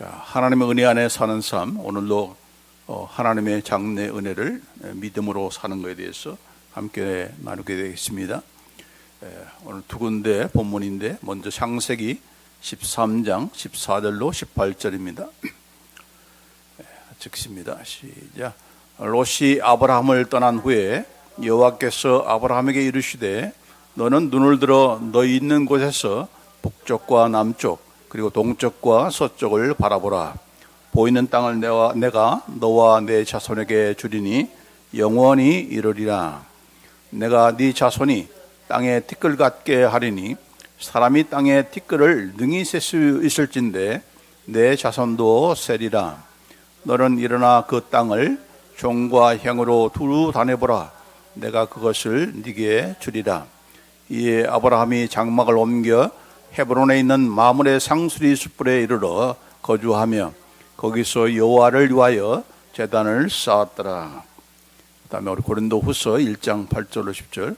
하나님의 은혜 안에 사는 삶, 오늘도 하나님의 장래 은혜를 믿음으로 사는 것에 대해서 함께 나누게 되겠습니다. 오늘 두 군데 본문인데 먼저 창세기 13장 14절로 18절입니다. 즉시입니다. 시작. 롯이 아브라함을 떠난 후에 여호와께서 아브라함에게 이르시되 너는 눈을 들어 너희 있는 곳에서 북쪽과 남쪽 그리고 동쪽과 서쪽을 바라보라. 보이는 땅을 내가 너와 네 자손에게 주리니 영원히 이르리라. 내가 네 자손이 땅에 티끌 같게 하리니 사람이 땅에 티끌을 능히 셀 수 있을진데 내 자손도 세리라. 너는 일어나 그 땅을 종과 행으로 두루 다녀보라. 내가 그것을 네게 주리라. 이에 아브라함이 장막을 옮겨 헤브론에 있는 마므레 상수리 숯불에 이르러 거주하며 거기서 여호와를 위하여 제단을 쌓았더라. 그다음에 우리 고린도후서 1장 8절로 10절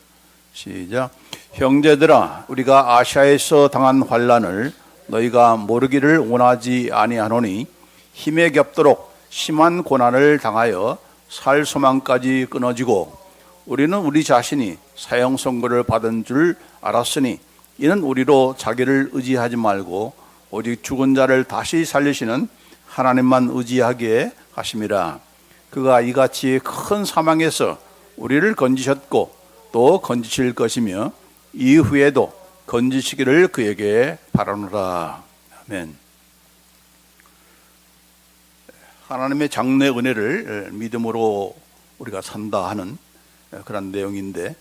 시작. 형제들아, 우리가 아시아에서 당한 환난을 너희가 모르기를 원하지 아니하노니 힘에 겹도록 심한 고난을 당하여 살 소망까지 끊어지고 우리는 우리 자신이 사형 선고를 받은 줄 알았으니 이는 우리로 자기를 의지하지 말고 오직 죽은 자를 다시 살리시는 하나님만 의지하게 하심이라. 그가 이같이 큰 사망에서 우리를 건지셨고 또 건지실 것이며 이후에도 건지시기를 그에게 바라노라. 아멘. 하나님의 장래 은혜를 믿음으로 우리가 산다 하는 그런 내용인데,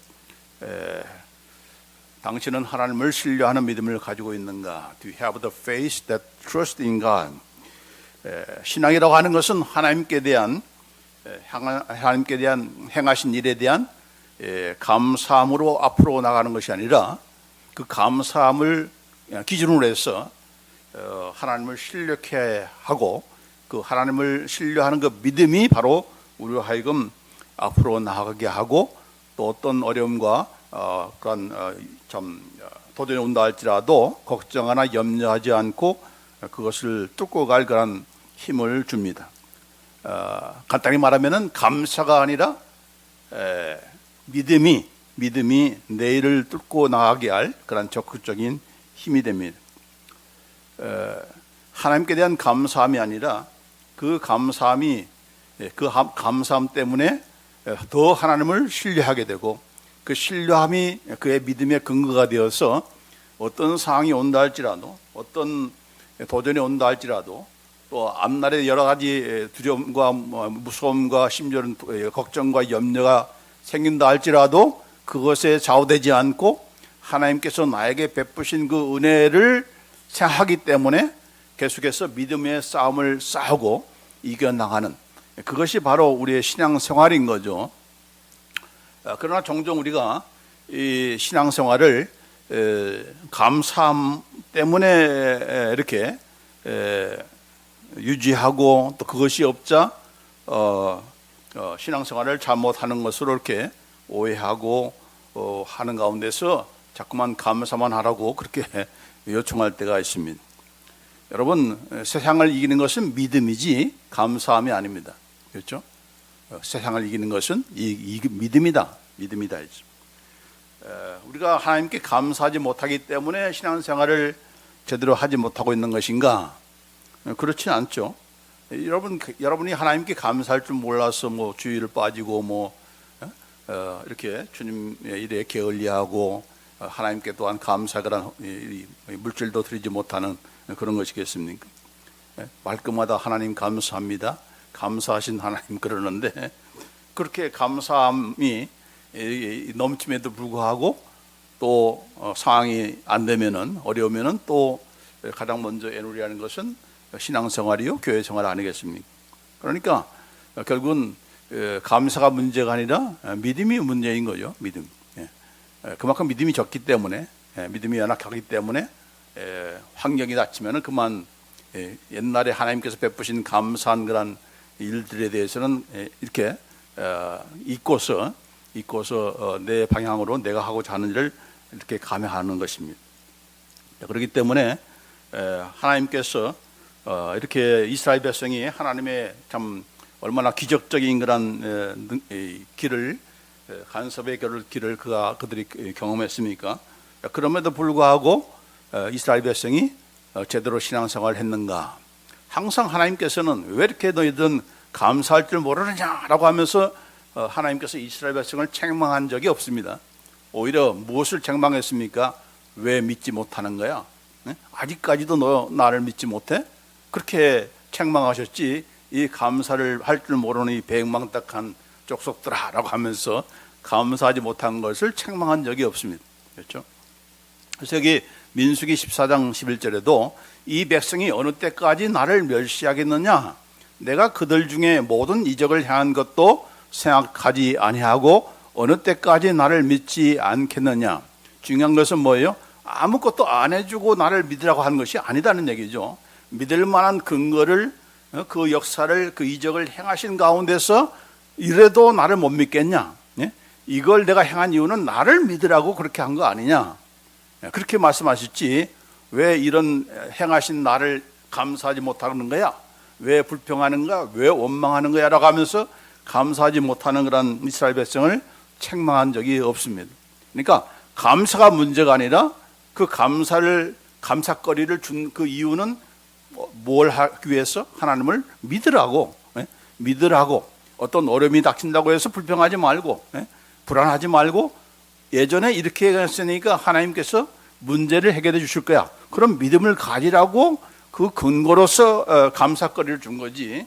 당신은 하나님을 신뢰하는 믿음을 가지고 있는가? Do you have the faith that trusts in God? 신앙이라고 하는 것은 하나님께 대한 행하신 일에 대한 감사함으로 앞으로 나가는 것이 아니라 그 감사함을 기준으로 해서 하나님을 신뢰케 하고 그 하나님을 신뢰하는 그 믿음이 바로 우리로 하여금 앞으로 나아가게 하고 또 어떤 어려움과 그런 도전이 온다 할지라도 걱정하나 염려하지 않고 그것을 뚫고 갈 그런 힘을 줍니다. 간단히 말하면은 감사가 아니라 믿음이 내일을 뚫고 나가게 할 그런 적극적인 힘이 됩니다. 하나님께 대한 감사함이 아니라 그 감사함이 그 감사함 때문에 더 하나님을 신뢰하게 되고 그 신뢰함이 그의 믿음의 근거가 되어서 어떤 상황이 온다 할지라도 어떤 도전이 온다 할지라도 또 앞날에 여러 가지 두려움과 무서움과 심지어는 걱정과 염려가 생긴다 할지라도 그것에 좌우되지 않고 하나님께서 나에게 베푸신 그 은혜를 생각하기 때문에 계속해서 믿음의 싸움을 싸우고 이겨나가는 그것이 바로 우리의 신앙생활인 거죠. 그러나 종종 우리가 이 신앙생활을 감사함 때문에 이렇게 유지하고 또 그것이 없자 신앙생활을 잘못하는 것으로 이렇게 오해하고 하는 가운데서 자꾸만 감사만 하라고 그렇게 요청할 때가 있습니다. 여러분, 세상을 이기는 것은 믿음이지 감사함이 아닙니다. 그렇죠? 세상을 이기는 것은 믿음이다. 우리가 하나님께 감사하지 못하기 때문에 신앙생활을 제대로 하지 못하고 있는 것인가? 그렇지 않죠. 여러분이 하나님께 감사할 줄 몰라서 뭐 주의를 빠지고 이렇게 주님의 일에 게을리하고 하나님께 또한 감사그란 물질도 드리지 못하는 그런 것이겠습니까? 말끝마다 하나님 감사합니다. 감사하신 하나님 그러는데 그렇게 감사함이 넘침에도 불구하고 또 상황이 안 되면은 어려우면은 또 가장 먼저 애누리하는 것은 신앙생활이요 교회 생활 아니겠습니까? 그러니까 결국은 감사가 문제가 아니라 믿음이 문제인 거죠. 믿음. 그만큼 믿음이 적기 때문에 믿음이 연약하기 때문에 환경이 닥치면은 그만 옛날에 하나님께서 베푸신 감사한 그런 일들에 대해서는 이렇게 잊고서 내 방향으로 내가 하고자 하는 일을 이렇게 감행하는 것입니다. 그렇기 때문에 하나님께서 이렇게 이스라엘 백성이 하나님의 참 얼마나 기적적인 그런 길을, 간섭의 길을 그들이 경험했습니까? 그럼에도 불구하고 이스라엘 백성이 제대로 신앙생활을 했는가? 항상 하나님께서는 왜 이렇게 너희들은 감사할 줄 모르느냐라고 하면서 하나님께서 이스라엘 백성을 책망한 적이 없습니다. 오히려 무엇을 책망했습니까? 왜 믿지 못하는 거야? 아직까지도 너 나를 믿지 못해? 그렇게 책망하셨지, 이 감사를 할 줄 모르는 이 배은망덕한 족속들아 라고 하면서 감사하지 못한 것을 책망한 적이 없습니다. 그렇죠? 그래서 여기 민수기 14장 11절에도 이 백성이 어느 때까지 나를 멸시하겠느냐? 내가 그들 중에 모든 이적을 행한 것도 생각하지 아니하고 어느 때까지 나를 믿지 않겠느냐? 중요한 것은 뭐예요? 아무것도 안 해주고 나를 믿으라고 하는 것이 아니다는 얘기죠. 믿을 만한 근거를, 그 역사를, 그 이적을 행하신 가운데서 이래도 나를 못 믿겠냐? 이걸 내가 행한 이유는 나를 믿으라고 그렇게 한 거 아니냐? 그렇게 말씀하셨지, 왜 이런 행하신 나를 감사하지 못하는 거야? 왜 불평하는가? 왜 원망하는 거야? 라고 하면서 감사하지 못하는 그런 이스라엘 백성을 책망한 적이 없습니다. 그러니까 감사가 문제가 아니라 그 감사거리를 준 그 이유는 뭘 하기 위해서? 하나님을 믿으라고, 믿으라고. 어떤 어려움이 닥친다고 해서 불평하지 말고, 불안하지 말고, 예전에 이렇게 했으니까 하나님께서 문제를 해결해 주실 거야. 그럼 믿음을 가지라고 그 근거로서 감사거리를 준 거지.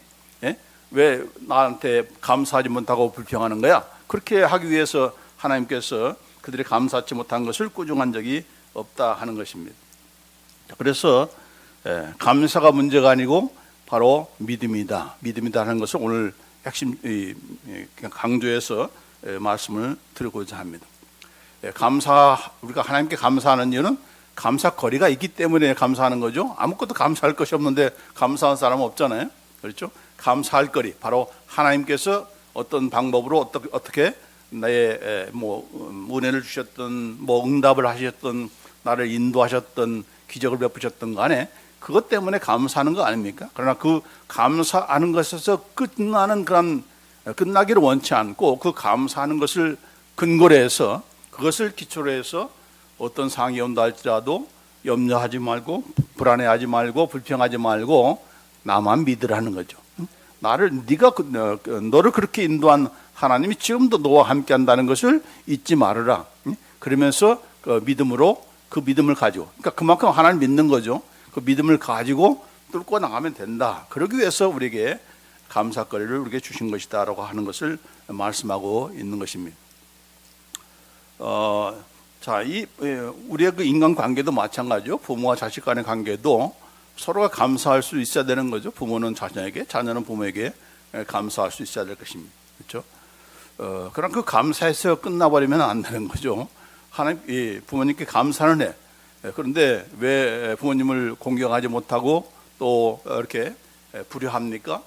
왜 나한테 감사하지 못하고 불평하는 거야? 그렇게 하기 위해서 하나님께서 그들이 감사하지 못한 것을 꾸중한 적이 없다 하는 것입니다. 그래서 감사가 문제가 아니고 바로 믿음이다. 믿음이다 하는 것을 오늘 핵심 강조해서 말씀을 드리고자 합니다. 우리가 하나님께 감사하는 이유는 감사거리가 있기 때문에 감사하는 거죠. 아무것도 감사할 것이 없는데 감사한 사람은 없잖아요. 그렇죠? 감사할 거리, 바로 하나님께서 어떤 방법으로 어떻게 나의 은혜를 주셨던, 응답을 하셨던, 나를 인도하셨던, 기적을 베푸셨던 간에 그것 때문에 감사하는 거 아닙니까? 그러나 그 감사하는 것에서 끝나기를 원치 않고 그 감사하는 것을 근거로 해서, 그것을 기초로 해서 어떤 상황이 온다 할지라도 염려하지 말고, 불안해하지 말고, 불평하지 말고 나만 믿으라는 거죠. 너를 그렇게 인도한 하나님이 지금도 너와 함께 한다는 것을 잊지 말아라. 그러면서 그 믿음을 가지고, 그러니까 그만큼 하나님 믿는 거죠. 그 믿음을 가지고 뚫고 나가면 된다. 그러기 위해서 우리에게 감사거리를 우리에게 주신 것이다라고 하는 것을 말씀하고 있는 것입니다. 우리의 그 인간관계도 마찬가지죠. 부모와 자식 간의 관계도 서로가 감사할 수 있어야 되는 거죠. 부모는 자녀에게, 자녀는 부모에게 감사할 수 있어야 될 것입니다. 그렇죠? 그럼 그 감사에서 끝나버리면 안 되는 거죠. 부모님께 감사는 해. 그런데 왜 부모님을 공경하지 못하고 또 이렇게 불효합니까?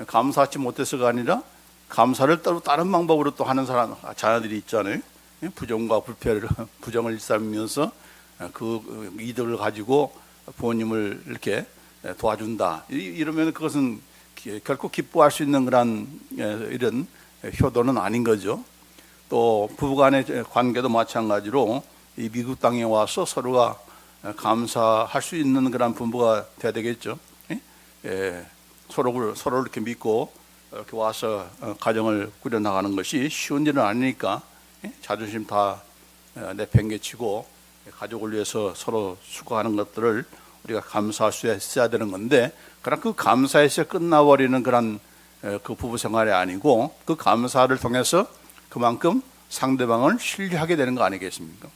감사하지 못해서가 아니라 감사를 따로 다른 방법으로 또 하는 자녀들이 있잖아요. 부정과 부정을 일삼으면서 그 이득을 가지고 부모님을 이렇게 도와준다. 이러면 그것은 결코 기뻐할 수 있는 그런 이런 효도는 아닌 거죠. 또 부부간의 관계도 마찬가지로 이 미국 땅에 와서 서로가 감사할 수 있는 그런 부부가 돼야 되겠죠. 서로를 이렇게 믿고 이렇게 와서 가정을 꾸려나가는 것이 쉬운 일은 아니니까 자존심 다 내팽개치고 가족을 위해서 서로 수고하는 것들을 우리가 감사할 수 있어야 되는 건데, 그러나 그 감사에서 끝나버리는 그런 그 부부 생활이 아니고, 그 감사를 통해서 그만큼 상대방을 신뢰하게 되는 거 아니겠습니까?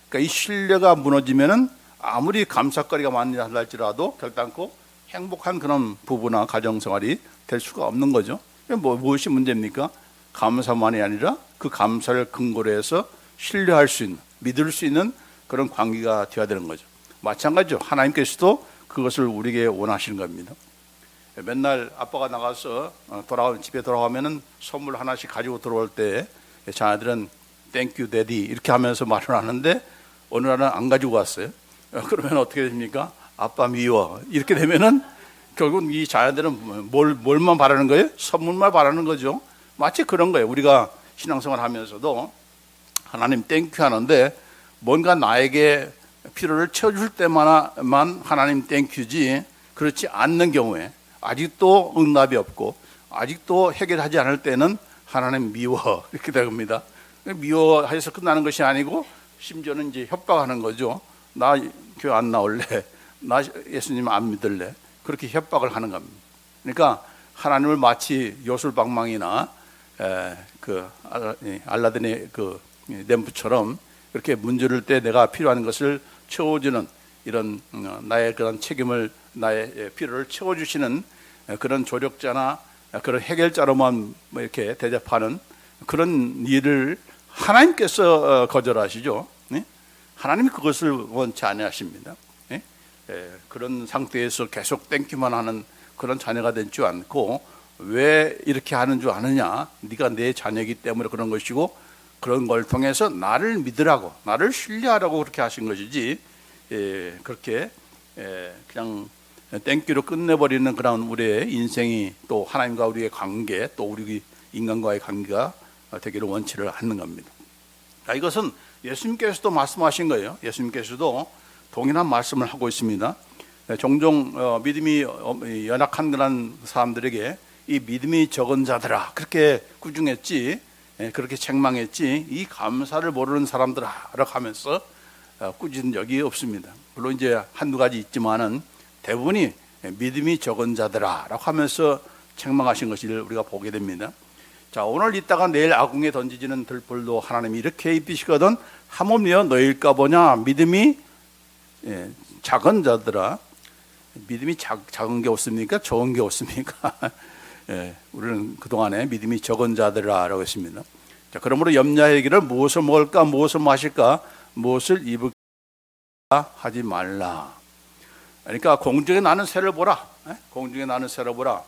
그러니까 이 신뢰가 무너지면은 아무리 감사거리가 많이 할지라도 결단코 행복한 그런 부부나 가정 생활이 될 수가 없는 거죠. 무엇이 문제입니까? 감사만이 아니라 그 감사를 근거로 해서 신뢰할 수 있는, 믿을 수 있는 그런 관계가 되어야 되는 거죠. 마찬가지죠. 하나님께서도 그것을 우리에게 원하시는 겁니다. 맨날 아빠가 나가서 집에 돌아오면은 선물 하나씩 가지고 들어올 때 자녀들은 땡큐 데디 이렇게 하면서 말을 하는데, 어느 날은 안 가지고 왔어요. 그러면 어떻게 됩니까? 아빠 미워. 이렇게 되면은 결국 이 자녀들은 뭘만 바라는 거예요? 선물만 바라는 거죠. 마치 그런 거예요. 우리가 신앙생활 하면서도 하나님 땡큐 하는데 뭔가 나에게 필요를 채워줄 때만만 하나님 땡큐지, 그렇지 않는 경우에 아직도 응답이 없고 아직도 해결하지 않을 때는 하나님 미워, 이렇게 됩니다. 미워해서 끝나는 것이 아니고 심지어는 이제 협박하는 거죠. 나 교회 안 나올래, 나 예수님 안 믿을래, 그렇게 협박을 하는 겁니다. 그러니까 하나님을 마치 요술방망이나 그 알라딘의 그 램프처럼 그렇게 문제를 때 내가 필요한 것을 채워주는 이런 나의 그런 책임을, 나의 필요를 채워주시는 그런 조력자나 그런 해결자로만 이렇게 대접하는 그런 일을 하나님께서 거절하시죠. 하나님이 그것을 원치 아니하십니다. 그런 상태에서 계속 땡큐만 하는 그런 자녀가 되지 않고, 왜 이렇게 하는 줄 아느냐, 네가 내 자녀이기 때문에 그런 것이고 그런 걸 통해서 나를 믿으라고, 나를 신뢰하라고 그렇게 하신 것이지, 그렇게 그냥 땡큐로 끝내버리는 그런 우리의 인생이, 또 하나님과 우리의 관계, 또 우리 인간과의 관계가 되기를 원치를 않는 겁니다. 이것은 예수님께서도 말씀하신 거예요. 예수님께서도 동일한 말씀을 하고 있습니다. 종종 믿음이 연약한 그런 사람들에게 이 믿음이 적은 자들아, 그렇게 꾸중했지, 그렇게 책망했지, 이 감사를 모르는 사람들아 라고 하면서 꾸짖은 적이 없습니다. 물론 이제 한두 가지 있지만은 대부분이 믿음이 적은 자들아 라고 하면서 책망하신 것을 우리가 보게 됩니다. 자, 오늘 있다가 내일 아궁에 던지지는 들불도 하나님이 이렇게 입히시거든 하물며 너희일까 보냐. 믿음이 작은 자들아. 믿음이 작은 게 없습니까? 적은 게 없습니까? 우리는 그동안에 믿음이 적은 자들아 라고 했습니다. 자, 그러므로 염려하기를 무엇을 먹을까, 무엇을 마실까, 무엇을 입을까 하지 말라. 그러니까 공중에 나는 새를 보라. 공중에 나는 새를 보라.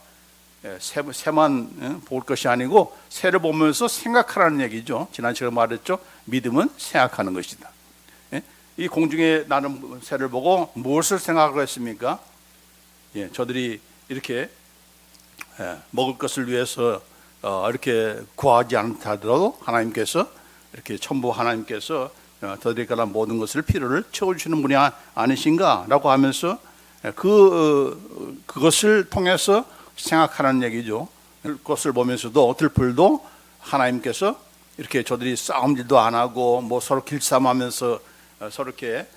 새만 볼 것이 아니고 새를 보면서 생각하라는 얘기죠. 지난 시간에 말했죠. 믿음은 생각하는 것이다. 이 공중에 나는 새를 보고 무엇을 생각하고 했습니까? 저들이 이렇게 먹을 것을 위해서 이렇게 구하지 않다더라도 하나님께서 이렇게 천부 하나님께서 저들이 관한 모든 것을 필요를 채워주시는 분이 아니신가 라고 하면서 그것을 통해서 생각하는 얘기죠. 그것을 보면서도 들풀도 하나님께서 이렇게 저들이 싸움질도 안 하고 뭐 서로 길쌈하면서 서로 이렇게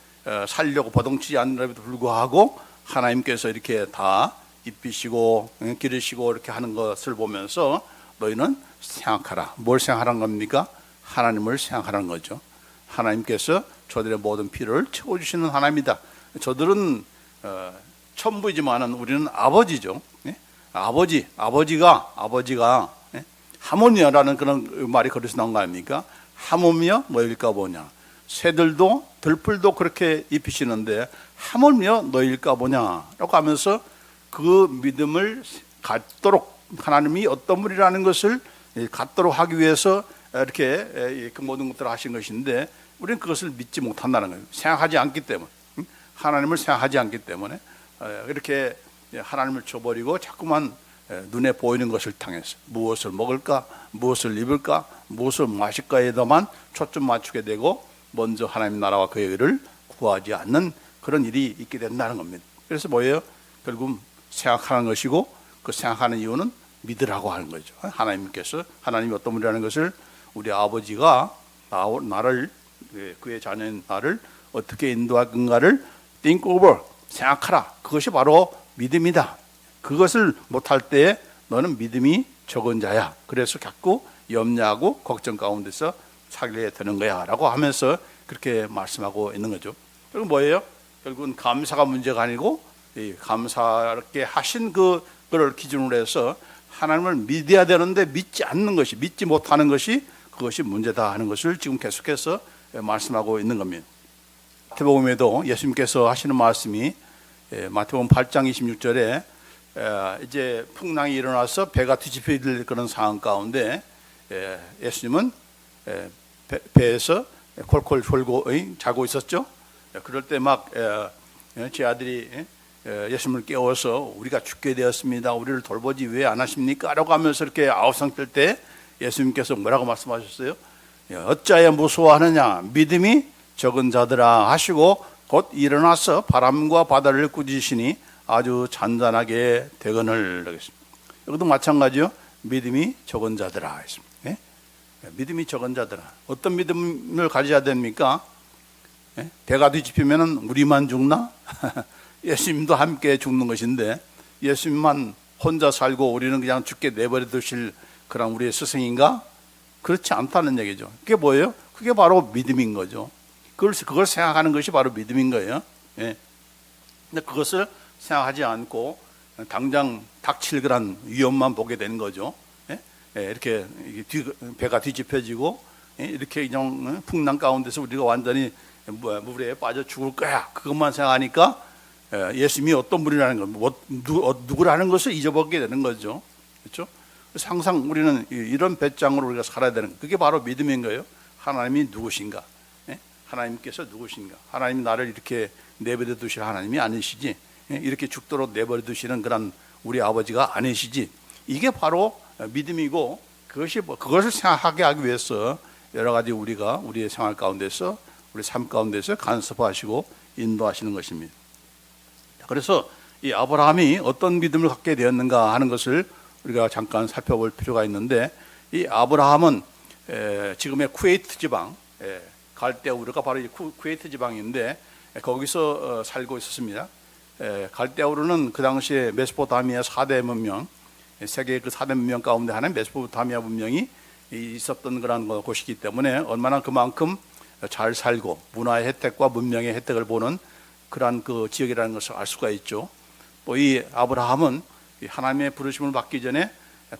살려고 버덩치지 않는데도 불구하고 하나님께서 이렇게 다 입히시고 기르시고 이렇게 하는 것을 보면서 너희는 생각하라. 뭘 생각하라는 겁니까? 하나님을 생각하라는 거죠. 하나님께서 저들의 모든 필요를 채워주시는 하나님이다. 저들은 천부이지만은 우리는 아버지죠. 아버지가 하모니아라는 그런 말이 거기서 나온 거 아닙니까? 하모며 너일까 보냐. 새들도 들풀도 그렇게 입히시는데 하모며 너일까 보냐라고 하면서 그 믿음을 갖도록, 하나님이 어떤 분이라는 것을 갖도록 하기 위해서 이렇게 그 모든 것들을 하신 것인데 우리는 그것을 믿지 못한다는 거예요. 생각하지 않기 때문에, 하나님을 생각하지 않기 때문에 이렇게 하나님을 줘버리고 자꾸만 눈에 보이는 것을 향해서 무엇을 먹을까, 무엇을 입을까, 무엇을 마실까에도만 초점 맞추게 되고 먼저 하나님 나라와 그의 의를 구하지 않는 그런 일이 있게 된다는 겁니다. 그래서 뭐예요? 결국 생각하는 것이고 그 생각하는 이유는 믿으라고 하는 거죠. 하나님께서, 하나님이 어떤 분이라는 것을 우리 아버지가 나를, 그의 자녀인 나를 어떻게 인도할 건가를 think over, 생각하라. 그것이 바로 믿음이다. 그것을 못할 때에 너는 믿음이 적은 자야. 그래서 자꾸 염려하고 걱정 가운데서 살게 되는 거야 라고 하면서 그렇게 말씀하고 있는 거죠. 결국 뭐예요? 결국은 감사가 문제가 아니고 감사하게 하신 그걸 기준으로 해서 하나님을 믿어야 되는데 믿지 않는 것이, 믿지 못하는 것이, 그것이 문제다 하는 것을 지금 계속해서 말씀하고 있는 겁니다. 마태복음에도 예수님께서 하시는 말씀이 마태복음 8장 26절에 이제 풍랑이 일어나서 배가 뒤집힐 그런 상황 가운데 예수님은 배에서 콜콜 졸고 자고 있었죠. 그럴 때 막 제 아들이 예수님을 깨워서 우리가 죽게 되었습니다. 우리를 돌보지 왜 안 하십니까? 라고 하면서 이렇게 아우성 뜰 때 예수님께서 뭐라고 말씀하셨어요? 어찌하여 무서워하느냐? 믿음이 적은 자들아 하시고 곧 일어나서 바람과 바다를 꾸짖으시니 아주 잔잔하게 되거늘. 여기도 마찬가지요. 믿음이 적은 자들아 했습니다. 예? 믿음이 적은 자들아. 어떤 믿음을 가져야 됩니까? 예? 배가 뒤집히면 우리만 죽나? 예수님도 함께 죽는 것인데 예수님만 혼자 살고 우리는 그냥 죽게 내버려 두실 그런 우리의 스승인가? 그렇지 않다는 얘기죠. 그게 뭐예요? 그게 바로 믿음인 거죠. 그걸 생각하는 것이 바로 믿음인 거예요. 예. 근데 그것을 생각하지 않고 당장 닥칠 그런 위험만 보게 되는 거죠. 예? 예, 이렇게 배가 뒤집혀지고 이렇게 그냥 풍랑 가운데서 우리가 완전히 물에 빠져 죽을 거야. 그것만 생각하니까 예수님이 어떤 분이라는 걸, 누구라는 것을 잊어버리게 되는 거죠. 그렇죠? 그래서 항상 우리는 이런 배짱으로 우리가 살아야 되는 거예요. 그게 바로 믿음인 거예요. 하나님이 누구신가? 예? 하나님께서 누구신가? 하나님이 나를 이렇게 내버려 두실 하나님이 아니시지. 이렇게 죽도록 내버려 두시는 그런 우리 아버지가 아니시지. 이게 바로 믿음이고 그것을 생각하게 하기 위해서 여러 가지 우리가 우리의 생활 가운데서 우리 삶 가운데서 간섭하시고 인도하시는 것입니다. 그래서 이 아브라함이 어떤 믿음을 갖게 되었는가 하는 것을 우리가 잠깐 살펴볼 필요가 있는데 이 아브라함은 지금의 쿠웨이트 지방 갈대우르가 바로 이 쿠웨이트 지방인데 거기서 살고 있었습니다. 갈대우르는 그 당시에 메소포타미아 4대 문명, 세계의 그 4대 문명 가운데 하나인 메소포타미아 문명이 있었던 그런 곳이기 때문에 얼마나 그만큼 잘 살고 문화의 혜택과 문명의 혜택을 보는 그러한 그 지역이라는 것을 알 수가 있죠. 또 이 아브라함은 하나님의 부르심을 받기 전에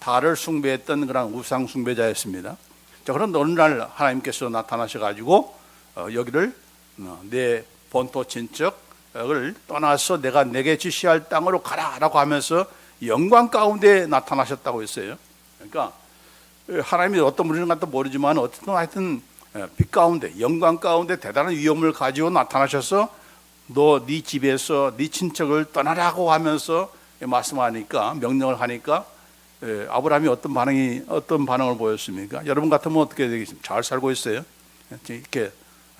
달을 숭배했던 그런 우상 숭배자였습니다. 자, 그런데 어느 날 하나님께서 나타나셔가지고 여기를 내 본토 친척을 떠나서 내가 내게 지시할 땅으로 가라라고 하면서 영광 가운데 나타나셨다고 했어요. 그러니까 하나님이 어떤 분인가 모르지만 어쨌든 하여튼 빛 가운데 영광 가운데 대단한 위엄을 가지고 나타나셔서 너 네 집에서 네 친척을 떠나라고 하면서 말씀하니까 명령을 하니까 아브라함이 어떤 반응을 보였습니까? 여러분 같으면 어떻게 되겠습니까? 잘 살고 있어요. 이렇게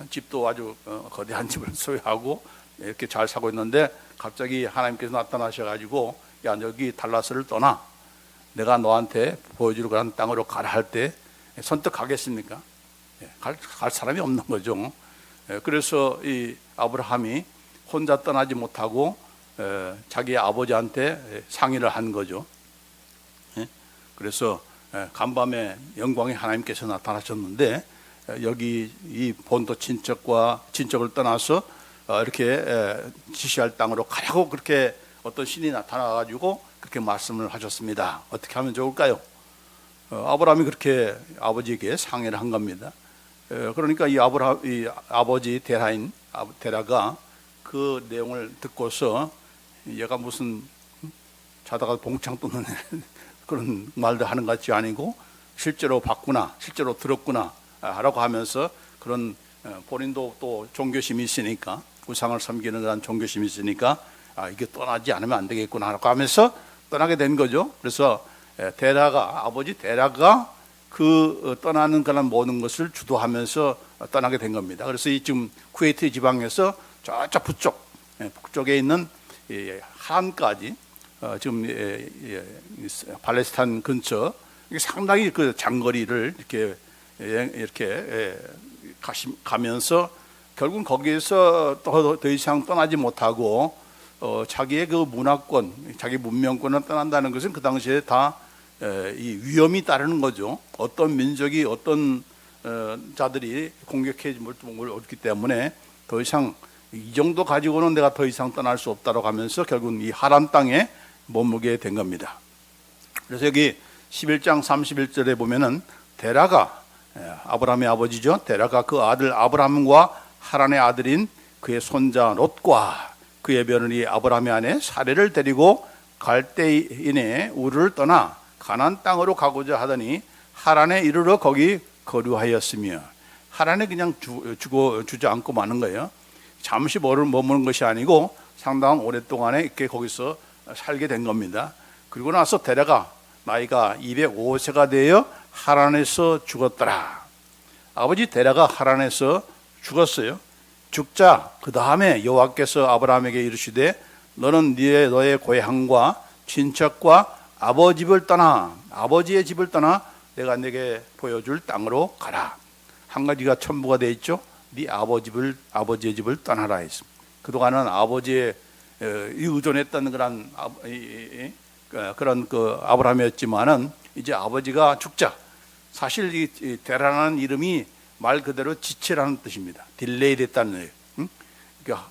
집도 아주 거대한 집을 소유하고 이렇게 잘 살고 있는데 갑자기 하나님께서 나타나셔가지고 야 여기 달라스를 떠나 내가 너한테 보여줄 그런 땅으로 가라 할 때 선뜻 가겠습니까? 갈 사람이 없는 거죠. 그래서 이 아브라함이 혼자 떠나지 못하고 자기 아버지한테 상의를 한 거죠. 그래서 간밤에 영광의 하나님께서 나타나셨는데 여기 이 본토 친척을 떠나서 이렇게 지시할 땅으로 가라고 그렇게 어떤 신이 나타나가지고 그렇게 말씀을 하셨습니다. 어떻게 하면 좋을까요? 아브라함이 그렇게 아버지에게 상의를 한 겁니다. 그러니까 이 아버지 데라가 그 내용을 듣고서 얘가 무슨 자다가 봉창 뚫는 그런 말도 하는 것 같지 아니고 실제로 봤구나, 실제로 들었구나 라고 하면서 그런 본인도 또 종교심이 있으니까 우상을 섬기는 그런 종교심이 있으니까 이게 떠나지 않으면 안 되겠구나 라고 하면서 떠나게 된 거죠. 그래서 아버지 데라가 그 떠나는 그런 모든 것을 주도하면서 떠나게 된 겁니다. 그래서 이 지금 쿠웨이트 지방에서 저쪽 북쪽에 있는 하란까지 지금 팔레스타인 근처 상당히 그 장거리를 이렇게 가면서 결국 거기에서 더 이상 떠나지 못하고 자기의 그 문화권, 자기 문명권을 떠난다는 것은 그 당시에 다 이 위험이 따르는 거죠. 어떤 민족이 어떤 자들이 공격해 뭘 얻기 때문에 더 이상 이 정도 가지고는 내가 더 이상 떠날 수 없다고 하면서 결국 이 하란 땅에 머무게 된 겁니다. 그래서 여기 11장 31절에 보면은 데라가 아브라함의 아버지죠. 데라가 그 아들 아브라함과 하란의 아들인 그의 손자 롯과 그의 며느리 아브라함의 아내 사레를 데리고 갈대인의 우르를 떠나 가나안 땅으로 가고자 하더니 하란에 이르러 거기 거류하였으며 하란에 그냥 주저앉고 마는 거예요. 잠시 머무는 것이 아니고 상당한 오랫동안에 이렇게 거기서 살게 된 겁니다. 그리고 나서 데려가 나이가 205세가 되어 하란에서 죽었더라. 아버지 데라가 하란에서 죽었어요. 죽자 그 다음에 여호와께서 아브라함에게 이르시되 너는 너의 고향과 친척과 아버지의 집을 떠나 내가 내게 보여줄 땅으로 가라. 한 가지가 첨부가 되어 있죠. 네 아버지의 집을 떠나라 했습니다. 그동안은 아버지의 의존했던 그런 그 아브라함이었지만은 이제 아버지가 죽자. 사실 이 데라라는 이름이 말 그대로 지체라는 뜻입니다. 딜레이 됐다는 거예요. 그러니까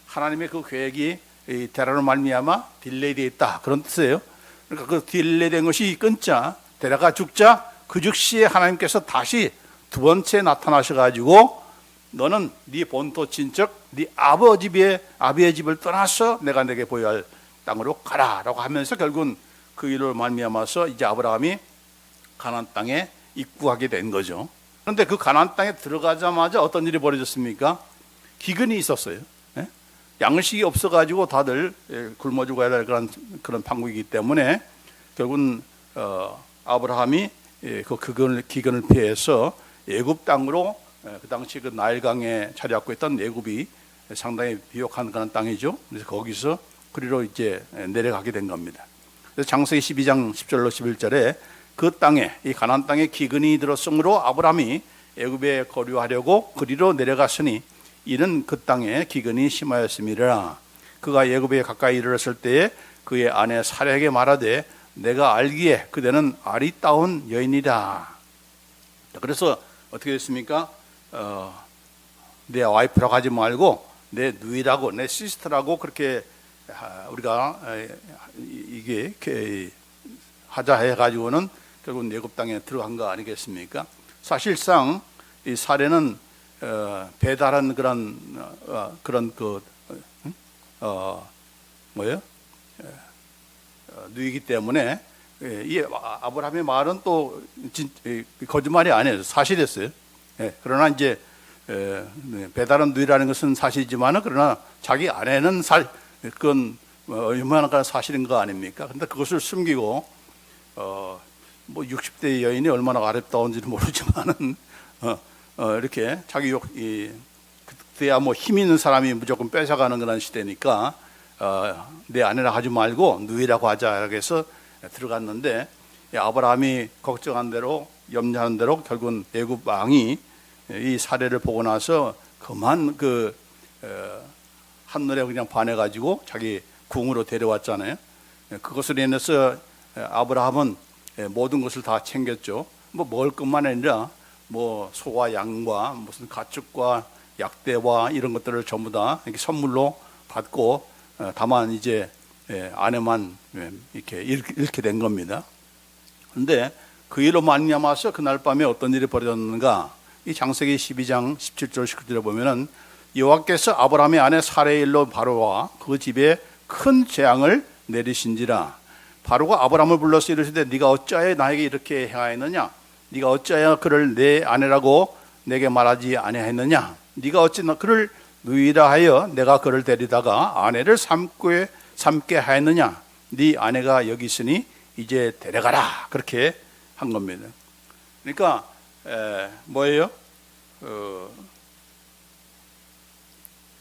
하나님의 그 계획이 이 데라로 말미암아 딜레이 되었다 그런 뜻이에요. 그러니까 그 딜레이 된 것이 끊자 데라가 죽자 그 즉시에 하나님께서 다시 두 번째 나타나셔가지고 너는 네 본토 친척 네 아비의 집을 떠나서 내가 내게 보여야 할 땅으로 가라라고 하면서 결국은 그 일로 말미암아서 이제 아브라함이 가나안 땅에 입국하게 된 거죠. 그런데 그 가나안 땅에 들어가자마자 어떤 일이 벌어졌습니까? 기근이 있었어요. 양식이 없어가지고 다들 굶어 죽어야 될 그런 판국이기 때문에 결국은 아브라함이 그 기근을 피해서 애굽 땅으로 그 당시 그 나일강에 자리 잡고 있던 애굽이 상당히 비옥한 그런 땅이죠. 그래서 거기서 그리로 이제 내려가게 된 겁니다. 그래서 창세기 12장 10절로 11절에 그 땅에 이 가나안 땅에 기근이 들었으므로 아브라함이 애굽에 거류하려고 그리로 내려갔으니 이는 그 땅에 기근이 심하였음이라. 그가 애굽에 가까이 이르렀을 때에 그의 아내 사라에게 말하되 내가 알기에 그대는 아리따운 여인이다. 그래서 어떻게 됐습니까? 내 와이프라고 하지 말고 내 누이라고 내 시스터라고 그렇게 우리가 이게 하자 해가지고는 결국 애굽 땅에 들어간 거 아니겠습니까? 사실상 이 사례는 배달한 그런 누이기 때문에 이 아브라함의 말은 또 거짓말이 아니에요. 사실이었어요. 그러나 이제 배달한 누이라는 것은 사실이지만은 그러나 자기 아내는 그건 얼마나 사실인 거 아닙니까? 근데 그것을 숨기고 뭐 60대 여인이 얼마나 아름다운지는 모르지만은 이렇게 자기 그때야 뭐 힘 있는 사람이 무조건 뺏어가는 그런 시대니까 내 아내라 하지 말고 누이라고 하자 해서 들어갔는데 아브라함이 걱정한 대로 염려한 대로 결국은 애굽 왕이 이 사례를 보고 나서 그만 한눈에 그냥 반해가지고 자기 궁으로 데려왔잖아요. 그것으로 인해서 아브라함은 모든 것을 다 챙겼죠. 뭐 먹을 것만 아니라 뭐 소와 양과 무슨 가축과 약대와 이런 것들을 전부 다 이렇게 선물로 받고 다만 이제 아내만 이렇게 잃게 된 겁니다. 그런데 그 일로 말미암아서 그날 밤에 어떤 일이 벌어졌는가? 이 창세기 12장 17절 19절에 보면은 여호와께서 아브라함의 아내 사레의 일로 바로와 그 집에 큰 재앙을 내리신지라. 바로가 아브라함을 불러서 이르시되 네가 어찌하여 나에게 이렇게 행하였느냐? 네가 어찌하여 그를 내 아내라고 내게 말하지 아니하였느냐? 네가 어찌 그를 누이라 하여 내가 그를 데리다가 아내를 삼게 하였느냐? 네 아내가 여기 있으니 이제 데려가라. 그렇게 한 겁니다. 그러니까 뭐예요?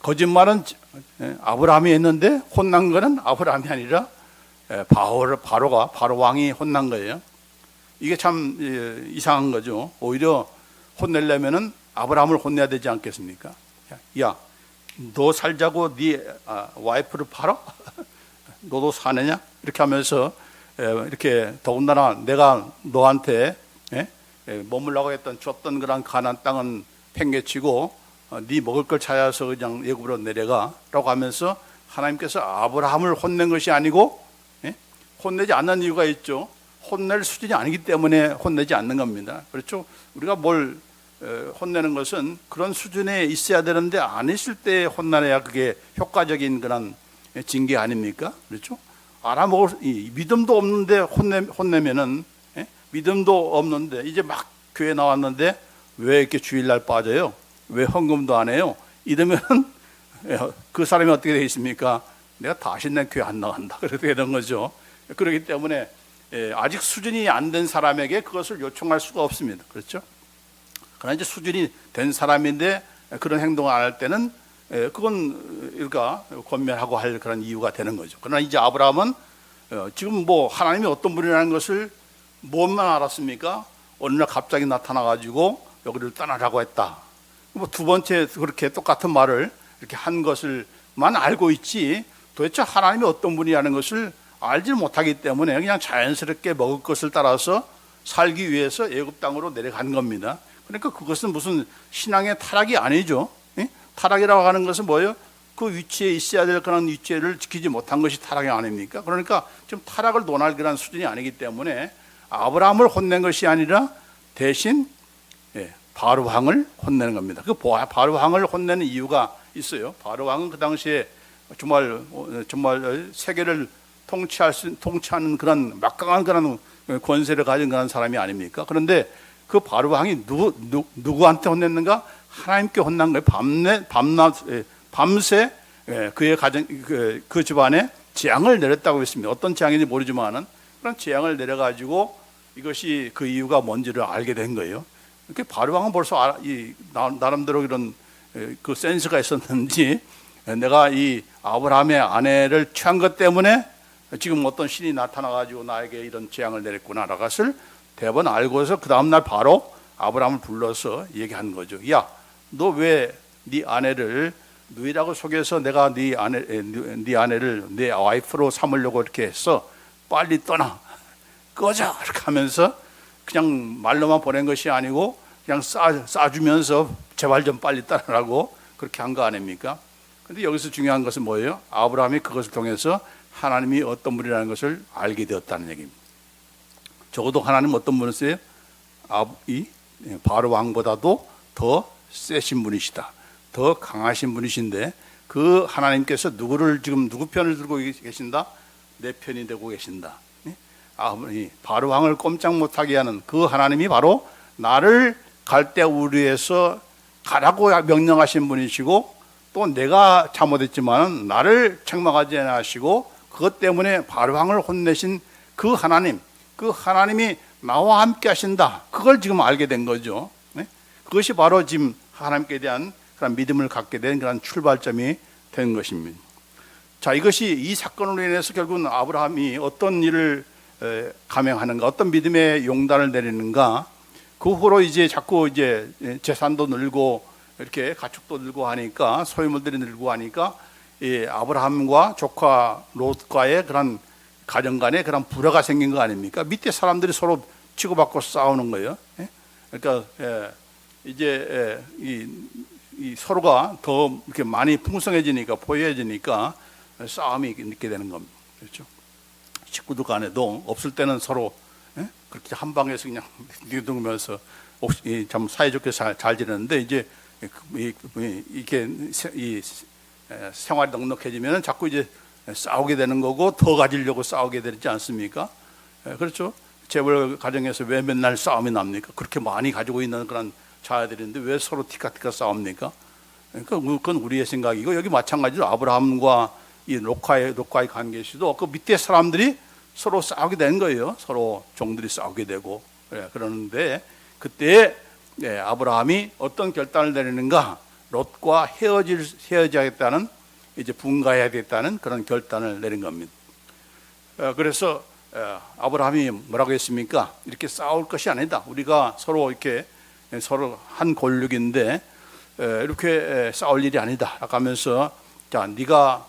거짓말은 아브라함이 했는데 혼난 거는 아브라함이 아니라 바로 왕이 혼난 거예요. 이게 참 이상한 거죠. 오히려 혼내려면은 아브라함을 혼내야 되지 않겠습니까? 야, 너 살자고 네 와이프를 팔아? 너도 사느냐? 이렇게 하면서 이렇게 더군다나 내가 너한테 머물라고 줬던 그런 가나안 땅은 팽개치고 네 먹을 걸 찾아서 그냥 애굽으로 내려가라고 하면서 하나님께서 아브라함을 혼낸 것이 아니고 혼내지 않는 이유가 있죠. 혼낼 수준이 아니기 때문에 혼내지 않는 겁니다. 그렇죠? 우리가 뭘 혼내는 것은 그런 수준에 있어야 되는데 안 있을 때 혼나야 그게 효과적인 그런 징계 아닙니까? 그렇죠? 알아먹을 믿음도 없는데 혼내면은 믿음도 없는데 이제 막 교회 나왔는데 왜 이렇게 주일날 빠져요? 왜 헌금도 안 해요? 이러면 그 사람이 어떻게 되어 있습니까? 내가 다시 내 교회 안 나간다. 그렇게 되는 거죠. 그렇기 때문에 아직 수준이 안 된 사람에게 그것을 요청할 수가 없습니다. 그렇죠? 그러나 이제 수준이 된 사람인데 그런 행동을 안 할 때는 그건 그러니까 권면하고 할 그런 이유가 되는 거죠. 그러나 이제 아브라함은 지금 뭐 하나님이 어떤 분이라는 것을 뭐만 알았습니까? 어느 날 갑자기 나타나가지고 여기를 떠나라고 했다. 뭐 두 번째 그렇게 똑같은 말을 이렇게 한 것을만 알고 있지 도대체 하나님이 어떤 분이라는 것을 알지 못하기 때문에 그냥 자연스럽게 먹을 것을 따라서 살기 위해서 애굽 땅으로 내려간 겁니다. 그러니까 그것은 무슨 신앙의 타락이 아니죠. 타락이라고 하는 것은 뭐예요? 그 위치에 있어야 될 그런 위치를 지키지 못한 것이 타락이 아닙니까? 그러니까 지금 타락을 논할 그런 수준이 아니기 때문에 아브라함을 혼낸 것이 아니라 대신 바로 왕을 혼내는 겁니다. 그 바로 왕을 혼내는 이유가 있어요. 바로 왕은 그 당시에 정말 세계를 통치하는 그런 막강한 그런 권세를 가진 그런 사람이 아닙니까? 그런데 그 바로 왕이 누구한테 혼냈는가? 하나님께 혼난 거예요. 밤새 그의 가정 그 집안에 재앙을 내렸다고 했습니다. 어떤 재앙인지 모르지만은 그런 재앙을 내려가지고 이것이 그 이유가 뭔지를 알게 된 거예요. 이렇게 바로 왕은 벌써 나름대로 이런 그 센스가 있었는지 내가 이 아브라함의 아내를 취한 것 때문에 지금 어떤 신이 나타나가지고 나에게 이런 재앙을 내렸구나라는 것을 대번 알고서 그 다음날 바로 아브라함을 불러서 얘기한 거죠. 야, 너 왜 네 아내를 누이라고 속여서 내가 네 아내를 내 와이프로 삼으려고 이렇게 했어? 빨리 떠나, 꺼져 이렇게 하면서 그냥 말로만 보낸 것이 아니고 그냥 싸주면서 제발 좀 빨리 떠나라고 그렇게 한 거 아닙니까? 근데 여기서 중요한 것은 뭐예요? 아브라함이 그것을 통해서 하나님이 어떤 분이라는 것을 알게 되었다는 얘기입니다. 적어도 하나님 어떤 분이세요? 이 바로 왕보다도 더 세신 분이시다. 더 강하신 분이신데 그 하나님께서 지금 누구 편을 들고 계신다? 내 편이 되고 계신다. 바로 왕을 꼼짝 못하게 하는 그 하나님이 바로 나를 갈대아 우르에서 가라고 명령하신 분이시고 또 내가 잘못했지만 나를 책망하지 않으시고 그것 때문에 바로 왕을 혼내신 그 하나님이 나와 함께 하신다. 그걸 지금 알게 된 거죠. 그것이 바로 지금 하나님께 대한 그런 믿음을 갖게 된 그런 출발점이 된 것입니다. 자, 이것이 이 사건으로 인해서 결국은 아브라함이 어떤 일을 감행하는가, 어떤 믿음의 용단을 내리는가. 그 후로 이제 자꾸 이제 재산도 늘고 이렇게 가축도 늘고 하니까 소유물들이 늘고 하니까 이 아브라함과 조카 롯과의 그런 가정 간에 그런 불화가 생긴 거 아닙니까? 밑에 사람들이 서로 치고받고 싸우는 거예요. 그러니까 이제 이 서로가 더 이렇게 많이 풍성해지니까 포효해지니까 싸움이 있게 되는 겁니다. 그렇죠? 식구들 간에도 없을 때는 서로 그렇게 한 방에서 그냥 뛰어들면서 참 사이좋게 잘 지내는데 이제 이렇게 이 생활이 넉넉해지면 자꾸 이제 싸우게 되는 거고 더 가지려고 싸우게 되지 않습니까? 그렇죠? 재벌 가정에서 왜 맨날 싸움이 납니까? 그렇게 많이 가지고 있는 그런 자녀들인데 왜 서로 티카티카 싸웁니까? 그러니까 그건 우리의 생각이고 여기 마찬가지로 아브라함과 이 롯과의 관계시도 그 밑에 사람들이 서로 싸우게 된 거예요. 서로 종들이 싸우게 되고 그러는데 그때 아브라함이 어떤 결단을 내리는가? 롯과 헤어져야겠다는 이제 분가해야겠다는 그런 결단을 내린 겁니다. 그래서 아브라함이 뭐라고 했습니까? 이렇게 싸울 것이 아니다. 우리가 서로 이렇게 서로 한 골육인데 이렇게 싸울 일이 아니다. 하면서 자, 네가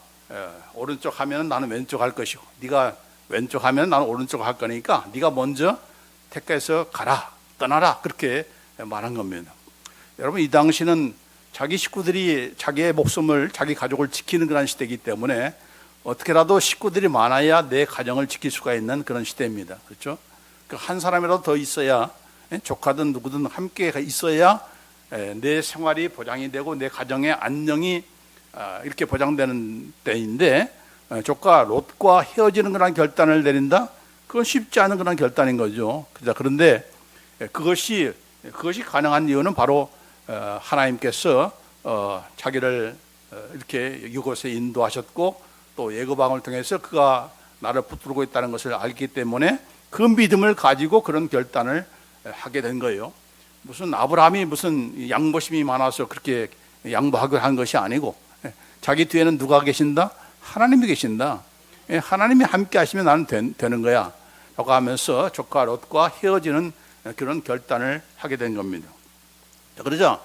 오른쪽 하면 나는 왼쪽 할 것이고, 네가 왼쪽 하면 나는 오른쪽 할 거니까 네가 먼저 택해서 가라, 떠나라 그렇게 말한 겁니다. 여러분 이 당시는 자기 식구들이 자기의 목숨을 자기 가족을 지키는 그런 시대이기 때문에 어떻게라도 식구들이 많아야 내 가정을 지킬 수가 있는 그런 시대입니다. 그렇죠? 한 사람이라도 더 있어야 조카든 누구든 함께 있어야 내 생활이 보장이 되고 내 가정의 안녕이 이렇게 보장되는 때인데 조카 롯과 헤어지는 그런 결단을 내린다? 그건 쉽지 않은 그런 결단인 거죠. 그런데 그것이 가능한 이유는 바로 하나님께서 자기를 이렇게 이곳에 인도하셨고 또 예고방을 통해서 그가 나를 붙들고 있다는 것을 알기 때문에 그 믿음을 가지고 그런 결단을 하게 된 거예요. 무슨 아브라함이 무슨 양보심이 많아서 그렇게 양보하고 한 것이 아니고 자기 뒤에는 누가 계신다? 하나님이 계신다. 하나님이 함께 하시면 나는 되는 거야 라고 하면서 조카 롯과 헤어지는 그런 결단을 하게 된 겁니다. 그러자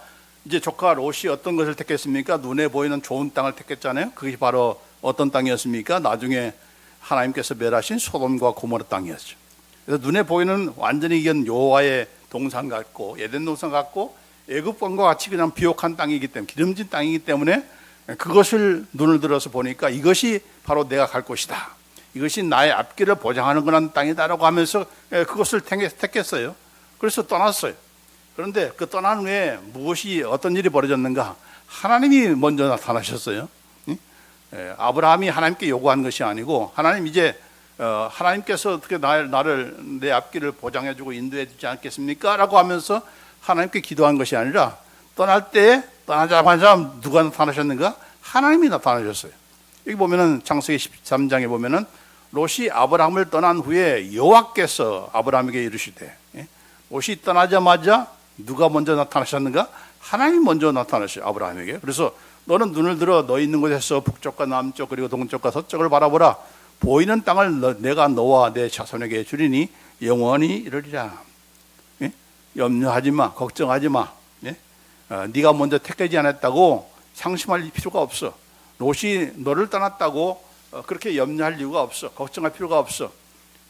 이제 조카 롯이 어떤 것을 택했습니까? 눈에 보이는 좋은 땅을 택했잖아요. 그것이 바로 어떤 땅이었습니까? 나중에 하나님께서 멸하신 소돔과 고모라 땅이었죠. 그래서 눈에 보이는 완전히 이건 여호와의 동산 같고 에덴 동산 같고 애굽과 같이 그냥 비옥한 땅이기 때문에 기름진 땅이기 때문에 그것을 눈을 들어서 보니까 이것이 바로 내가 갈 곳이다. 이것이 나의 앞길을 보장하는 그런 땅이다라고 하면서 그것을 택했어요. 그래서 떠났어요. 그런데 그 떠난 후에 무엇이 어떤 일이 벌어졌는가? 하나님이 먼저 나타나셨어요. 아브라함이 하나님께 요구한 것이 아니고 하나님 이제 하나님께서 어떻게 나를 내 앞길을 보장해주고 인도해 주지 않겠습니까? 라고 하면서 하나님께 기도한 것이 아니라 떠날 때 떠나자마자 누가 나타나셨는가? 하나님이 나타나셨어요. 여기 보면은 창세기 13장에 보면은 롯이 아브라함을 떠난 후에 여호와께서 아브라함에게 이르시되 롯이 떠나자마자 누가 먼저 나타나셨는가? 하나님 먼저 나타나셨어요. 아브라함에게. 그래서 너는 눈을 들어 너 있는 곳에서 북쪽과 남쪽 그리고 동쪽과 서쪽을 바라보라. 보이는 땅을 내가 너와 내 자손에게 주리니 영원히 이르리라. 염려하지 마, 걱정하지 마. 네가 먼저 택되지 않았다고 상심할 필요가 없어. 롯이 너를 떠났다고 그렇게 염려할 이유가 없어. 걱정할 필요가 없어.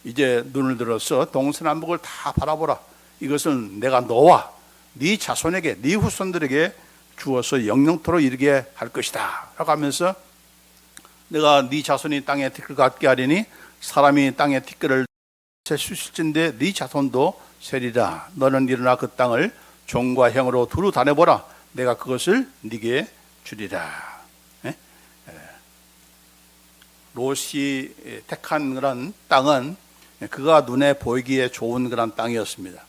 이제 눈을 들어서 동서남북을 다 바라보라. 이것은 내가 너와 네 자손에게, 네 후손들에게 주어서 영영토로 이르게 할 것이다 라고 하면서 내가 네 자손이 땅에 티끌 같게 하리니 사람이 땅에 티끌을 셀 수 있을진데 네 자손도 세리라. 너는 일어나 그 땅을 종과 형으로 두루 다녀보라. 내가 그것을 네게 주리라. 롯이 택한 그런 땅은 그가 눈에 보이기에 좋은 그런 땅이었습니다.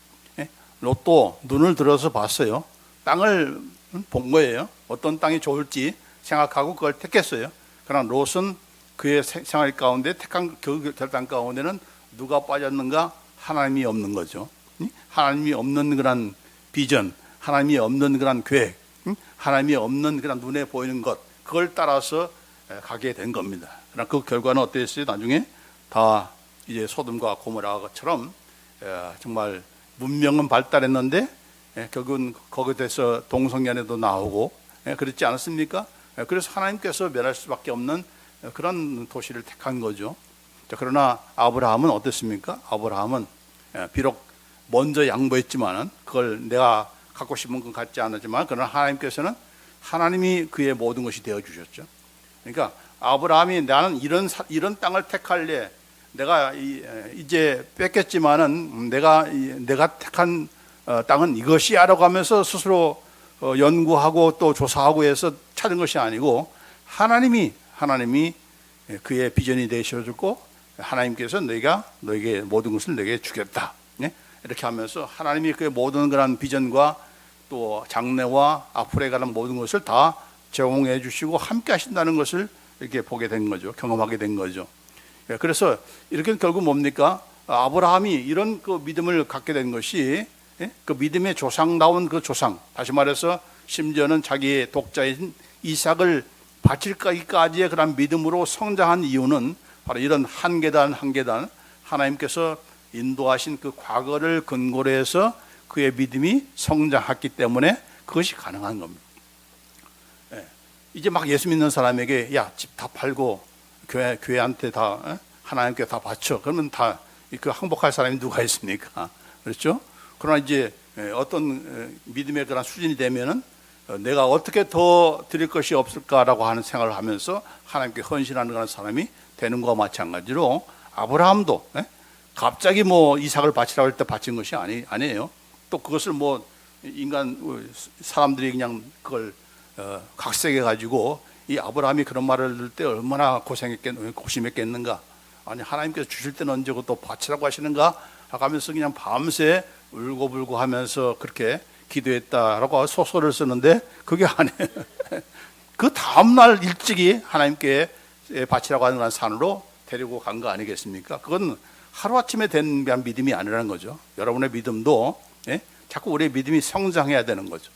롯도 눈을 들어서 봤어요. 땅을 본 거예요. 어떤 땅이 좋을지 생각하고 그걸 택했어요. 그러나 롯은 그의 생활 가운데 택한 그 결단 가운데는 누가 빠졌는가? 하나님이 없는 거죠. 하나님이 없는 그런 비전, 하나님이 없는 그런 계획, 하나님이 없는 그런 눈에 보이는 것, 그걸 따라서 가게 된 겁니다. 그러나 그 결과는 어땠어요? 나중에 다 이제 소돔과 고모라처럼 정말 문명은 발달했는데 결국은 거기에 대해서 동성연애도 나오고 그렇지 않았습니까? 그래서 하나님께서 멸할 수밖에 없는 그런 도시를 택한 거죠. 그러나 아브라함은 어땠습니까? 아브라함은 비록 먼저 양보했지만은 그걸 내가 갖고 싶은 건 갖지 않았지만 그러나 하나님께서는 하나님이 그의 모든 것이 되어 주셨죠. 그러니까 아브라함이 나는 이런 땅을 택할래. 내가 이제 뺏겼지만은 내가 택한 땅은 이것이야라고 하면서 스스로 연구하고 또 조사하고 해서 찾은 것이 아니고 하나님이 그의 비전이 되셔주고 하나님께서 너에게 모든 것을 내게 주겠다. 이렇게 하면서 하나님이 그의 모든 그런 비전과 또 장래와 앞으로에 관한 모든 것을 다 제공해 주시고 함께 하신다는 것을 이렇게 보게 된 거죠. 경험하게 된 거죠. 그래서 이렇게 결국 뭡니까? 아브라함이 이런 그 믿음을 갖게 된 것이 그 믿음의 조상다운 그 조상, 다시 말해서 심지어는 자기의 독자인 이삭을 바칠까지의 그런 믿음으로 성장한 이유는 바로 이런 한 계단 한 계단 하나님께서 인도하신 그 과거를 근거로 해서 그의 믿음이 성장했기 때문에 그것이 가능한 겁니다. 이제 막 예수 믿는 사람에게 야, 집 다 팔고 교회한테 다 하나님께 다 바쳐. 그러면 다 그 항복할 사람이 누가 있습니까? 그렇죠? 그러나 이제 어떤 믿음의 그런 수준이 되면은 내가 어떻게 더 드릴 것이 없을까라고 하는 생각을 하면서 하나님께 헌신하는 그런 사람이 되는 것과 마찬가지로 아브라함도 갑자기 뭐 이삭을 바치라고 할 때 바친 것이 아니에요. 또 그것을 뭐 사람들이 그냥 그걸 각색해 가지고 이 아브라함이 그런 말을 들을 때 얼마나 고심했겠는가. 아니 하나님께서 주실 때는 언제고 또 바치라고 하시는가 하면서 그냥 밤새 울고불고 하면서 그렇게 기도했다라고 소설을 쓰는데 그게 아니에요. 그 다음날 일찍이 하나님께 바치라고 하는 산으로 데리고 간 거 아니겠습니까? 그건 하루아침에 된 믿음이 아니라는 거죠. 여러분의 믿음도 자꾸 우리의 믿음이 성장해야 되는 거죠.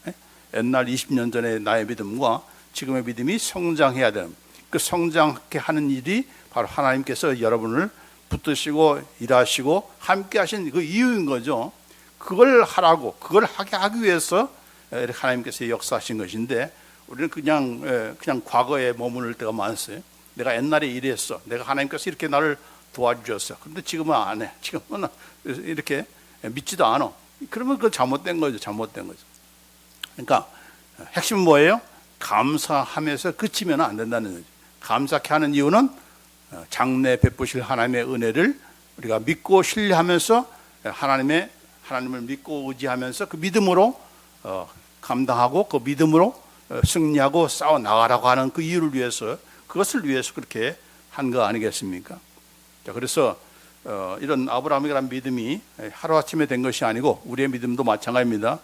옛날 20년 전의 나의 믿음과 지금의 믿음이 성장해야 되는, 그 성장하게 하는 일이 바로 하나님께서 여러분을 붙드시고 일하시고 함께 하신 그 이유인 거죠. 그걸 하라고, 그걸 하게 하기 위해서 하나님께서 역사하신 것인데, 우리는 그냥 과거에 머무를 때가 많았어요. 내가 옛날에 이랬어, 내가 하나님께서 이렇게 나를 도와주셨어, 그런데 지금은 안 해, 지금은 이렇게 믿지도 않아. 그러면 그건 잘못된 거죠. 잘못된 거죠. 그러니까 핵심은 뭐예요? 감사하면서 그치면 안 된다는 거죠. 감사케 하는 이유는 장래 베푸실 하나님의 은혜를 우리가 믿고 신뢰하면서 하나님을 믿고 의지하면서 그 믿음으로 감당하고 그 믿음으로 승리하고 싸워 나가라고 하는 그 이유를 위해서, 그것을 위해서 그렇게 한 거 아니겠습니까? 자, 그래서 이런 아브라함이라는 믿음이 하루아침에 된 것이 아니고 우리의 믿음도 마찬가지입니다.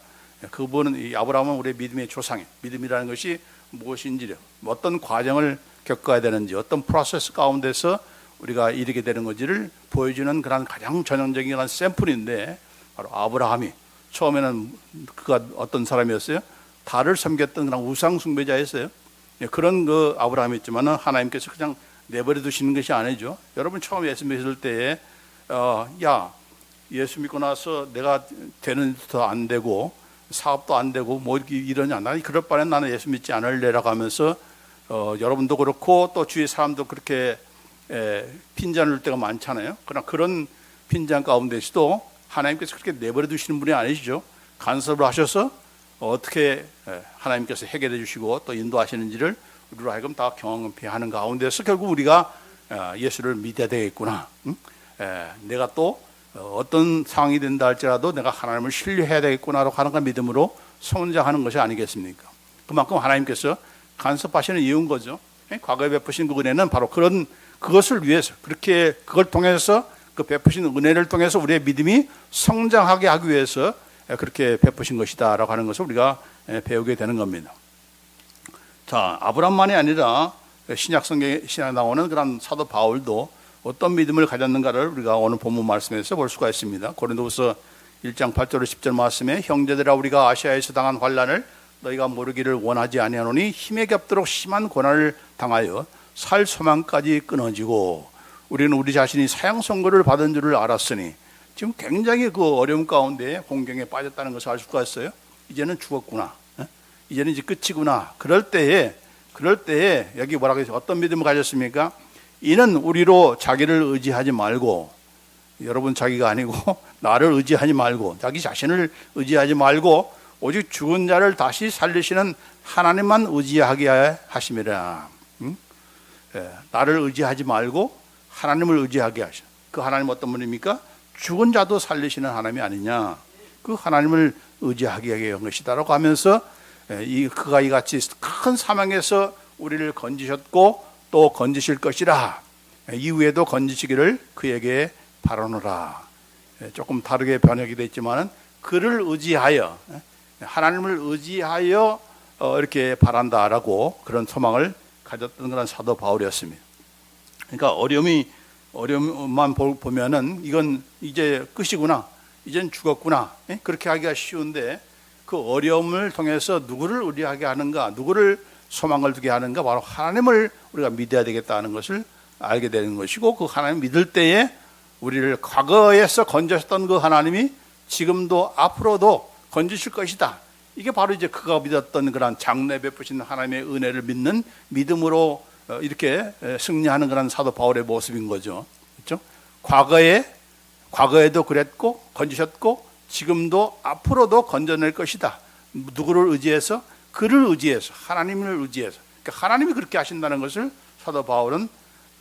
그분은, 이 아브라함은 우리의 믿음의 조상이에요. 믿음이라는 것이 무엇인지, 어떤 과정을 겪어야 되는지, 어떤 프로세스 가운데서 우리가 이르게 되는 건지를 보여주는 그런 가장 전형적인 그런 샘플인데, 바로 아브라함이 처음에는 그가 어떤 사람이었어요? 달을 섬겼던 그런 우상 숭배자였어요. 그런 그 아브라함이었지만 하나님께서 그냥 내버려 두시는 것이 아니죠. 여러분 처음 예수 믿을 때에 야, 예수 믿고 나서 내가 되는 더 안 되고 사업도 안 되고 뭐 이러냐, 나는 그럴 바에는 나는 예수 믿지 않을래라고 하면서 여러분도 그렇고 또 주위 사람도 그렇게 핀잔을 때가 많잖아요. 그러나 그런 핀잔 가운데서도 하나님께서 그렇게 내버려 두시는 분이 아니시죠. 간섭을 하셔서 어떻게 하나님께서 해결해 주시고 또 인도하시는지를 우리로 하여금 다 경험하는 가운데서 결국 우리가 예수를 믿어야 되겠구나. 내가 또 어떤 상황이 된다 할지라도 내가 하나님을 신뢰해야 되겠구나라고 하는 그 믿음으로 성장하는 것이 아니겠습니까? 그만큼 하나님께서 간섭하시는 이유인 거죠. 과거에 베푸신 그 은혜는 바로 그것을 위해서, 그렇게 그걸 통해서, 그 베푸신 은혜를 통해서 우리의 믿음이 성장하게 하기 위해서 그렇게 베푸신 것이다라고 하는 것을 우리가 배우게 되는 겁니다. 자, 아브라함만이 아니라 신약 성경에 나오는 그런 사도 바울도 어떤 믿음을 가졌는가를 우리가 오늘 본문 말씀에서 볼 수가 있습니다. 고린도후서 1장 8절 10절 말씀에, 형제들아 우리가 아시아에서 당한 환난을 너희가 모르기를 원하지 아니하노니 힘에 겹도록 심한 고난을 당하여 살 소망까지 끊어지고 우리는 우리 자신이 사형 선고를 받은 줄을 알았으니, 지금 굉장히 그 어려움 가운데 공경에 빠졌다는 것을 알 수가 있어요. 이제는 죽었구나, 이제는 이제 끝이구나. 그럴 때에 여기 뭐라고 해서 어떤 믿음을 가졌습니까? 이는 우리로 자기를 의지하지 말고, 여러분 자기가 아니고 나를 의지하지 말고, 자기 자신을 의지하지 말고 오직 죽은 자를 다시 살리시는 하나님만 의지하게 하심이라. 나를 의지하지 말고 하나님을 의지하게 하셔. 그 하나님 어떤 분입니까? 죽은 자도 살리시는 하나님이 아니냐, 그 하나님을 의지하게 한 것이다라고 하면서 그가 이같이 큰 사망에서 우리를 건지셨고 또 건지실 것이라, 이후에도 건지시기를 그에게 바라노라. 조금 다르게 번역이 됐지만 그를 의지하여, 하나님을 의지하여 이렇게 바란다라고 그런 소망을 가졌던 그런 사도 바울이었습니다. 그러니까 어려움만 보면은 이건 이제 끝이구나, 이젠 죽었구나, 그렇게 하기가 쉬운데, 그 어려움을 통해서 누구를 의지하게 하는가, 누구를 소망을 두게 하는가, 바로 하나님을 우리가 믿어야 되겠다는 것을 알게 되는 것이고, 그 하나님 믿을 때에 우리를 과거에서 건졌던 그 하나님이 지금도 앞으로도 건지실 것이다. 이게 바로 이제 그가 믿었던 그런 장래 베푸신 하나님의 은혜를 믿는 믿음으로 이렇게 승리하는 그런 사도 바울의 모습인 거죠. 그렇죠? 과거에도 그랬고 건지셨고 지금도 앞으로도 건져낼 것이다. 누구를 의지해서? 그를 의지해서, 하나님을 의지해서. 그러니까 하나님이 그렇게 하신다는 것을 사도 바울은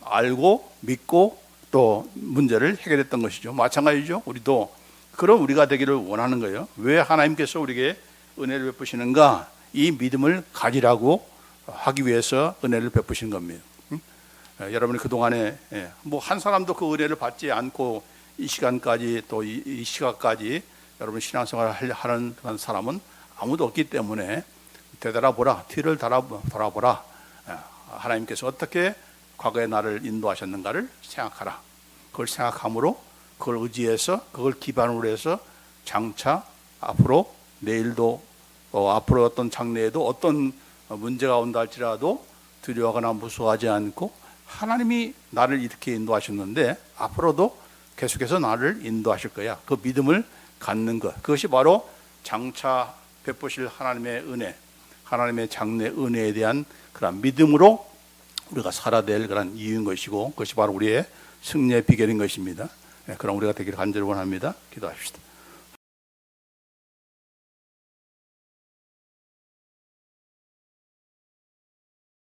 알고 믿고 또 문제를 해결했던 것이죠. 마찬가지죠. 우리도 그럼 우리가 되기를 원하는 거예요. 왜 하나님께서 우리에게 은혜를 베푸시는가? 이 믿음을 가지라고 하기 위해서 은혜를 베푸신 겁니다. 여러분이 그동안에 뭐 한 사람도 그 은혜를 받지 않고 이 시간까지 또 이 시각까지 여러분 신앙생활을 하는 그런 사람은 아무도 없기 때문에 되돌아보라, 뒤를 돌아보라. 하나님께서 어떻게 과거에 나를 인도하셨는가를 생각하라. 그걸 생각함으로 그걸 의지해서 그걸 기반으로 해서 장차 앞으로 내일도 앞으로 어떤 장래에도 어떤 문제가 온다 할지라도 두려워하거나 무서워하지 않고 하나님이 나를 이렇게 인도하셨는데 앞으로도 계속해서 나를 인도하실 거야. 그 믿음을 갖는 것. 그것이 바로 장차 베푸실 하나님의 은혜, 하나님의 장래 은혜에 대한 그런 믿음으로 우리가 살아야 될 그런 이유인 것이고 그것이 바로 우리의 승리의 비결인 것입니다. 그럼 우리가 되기를 간절히 원합니다. 기도합시다.